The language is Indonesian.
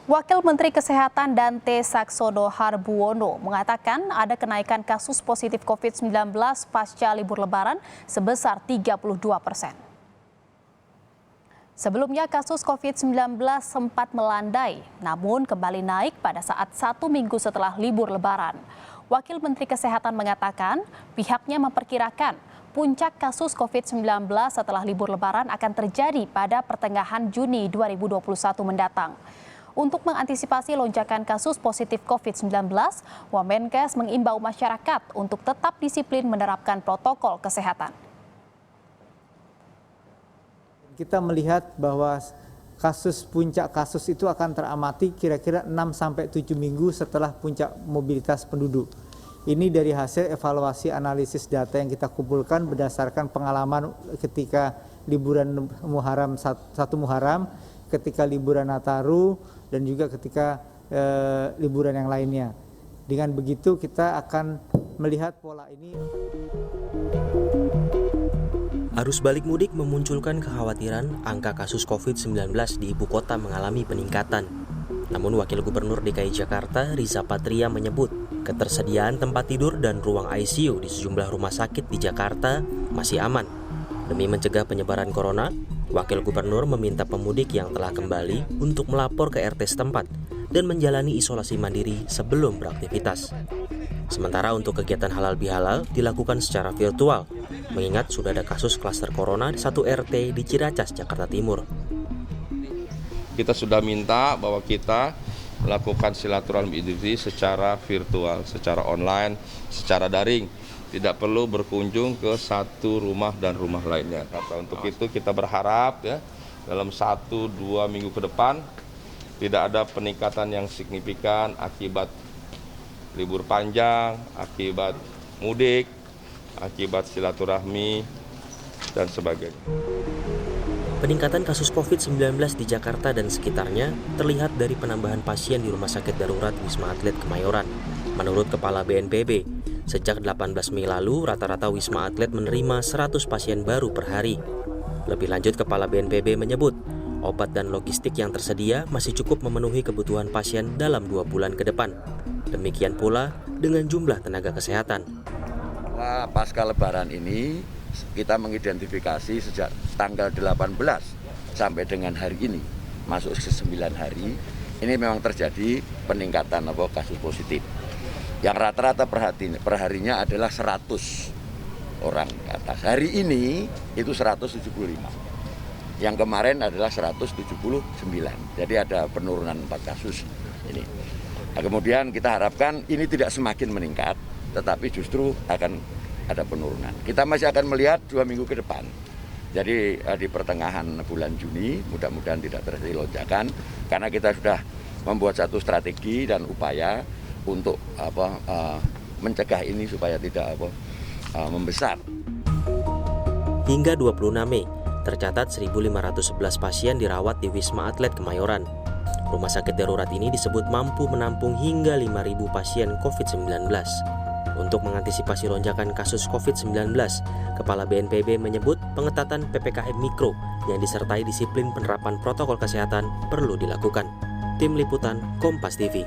Wakil Menteri Kesehatan Dante Saxono Harbuono mengatakan ada kenaikan kasus positif COVID-19 pasca libur Lebaran sebesar 32%. Sebelumnya kasus COVID-19 sempat melandai, namun kembali naik pada saat 1 minggu setelah libur Lebaran. Wakil Menteri Kesehatan mengatakan pihaknya memperkirakan puncak kasus COVID-19 setelah libur Lebaran akan terjadi pada pertengahan Juni 2021 mendatang. Untuk mengantisipasi lonjakan kasus positif COVID-19, Wamenkes mengimbau masyarakat untuk tetap disiplin menerapkan protokol kesehatan. Kita melihat bahwa puncak kasus itu akan teramati kira-kira 6-7 minggu setelah puncak mobilitas penduduk. Ini dari hasil evaluasi analisis data yang kita kumpulkan berdasarkan pengalaman ketika liburan Muharram, 1 Muharram, ketika liburan Nataru, dan juga ketika liburan yang lainnya. Dengan begitu kita akan melihat pola ini. Arus balik mudik memunculkan kekhawatiran angka kasus COVID-19 di ibu kota mengalami peningkatan. Namun Wakil Gubernur DKI Jakarta Riza Patria menyebut ketersediaan tempat tidur dan ruang ICU di sejumlah rumah sakit di Jakarta masih aman. Demi mencegah penyebaran corona, Wakil Gubernur meminta pemudik yang telah kembali untuk melapor ke RT setempat dan menjalani isolasi mandiri sebelum beraktivitas. Sementara untuk kegiatan halal bihalal dilakukan secara virtual, mengingat sudah ada kasus klaster corona di 1 RT di Ciracas, Jakarta Timur. Kita sudah minta bahwa kita melakukan silaturahmi Idul Fitri secara virtual, secara online, secara daring. Tidak perlu berkunjung ke satu rumah dan rumah lainnya. Untuk itu kita berharap ya dalam 1-2 minggu ke depan tidak ada peningkatan yang signifikan akibat libur panjang, akibat mudik, akibat silaturahmi dan sebagainya. Peningkatan kasus COVID-19 di Jakarta dan sekitarnya terlihat dari penambahan pasien di Rumah Sakit Darurat Wisma Atlet Kemayoran. Menurut Kepala BNPB, sejak 18 Mei lalu rata-rata Wisma Atlet menerima 100 pasien baru per hari. Lebih lanjut, Kepala BNPB menyebut obat dan logistik yang tersedia masih cukup memenuhi kebutuhan pasien dalam 2 bulan ke depan. Demikian pula dengan jumlah tenaga kesehatan. Pasca Lebaran ini kita mengidentifikasi sejak tanggal 18 sampai dengan hari ini, masuk ke 9 hari, ini memang terjadi peningkatan kasus positif. Yang rata-rata perharinya adalah 100 orang ke atas. Hari ini itu 175. Yang kemarin adalah 179. Jadi ada penurunan 4 kasus ini. Nah, kemudian kita harapkan ini tidak semakin meningkat, tetapi justru akan ada penurunan. Kita masih akan melihat 2 minggu ke depan. Jadi di pertengahan bulan Juni mudah-mudahan tidak terjadi lonjakan karena kita sudah membuat satu strategi dan upaya untuk mencegah ini supaya tidak membesar. Hingga 26 Mei, tercatat 1.511 pasien dirawat di Wisma Atlet Kemayoran. Rumah sakit darurat ini disebut mampu menampung hingga 5.000 pasien COVID-19. Untuk mengantisipasi lonjakan kasus COVID-19, Kepala BNPB menyebut pengetatan PPKM Mikro yang disertai disiplin penerapan protokol kesehatan perlu dilakukan. Tim Liputan Kompas TV.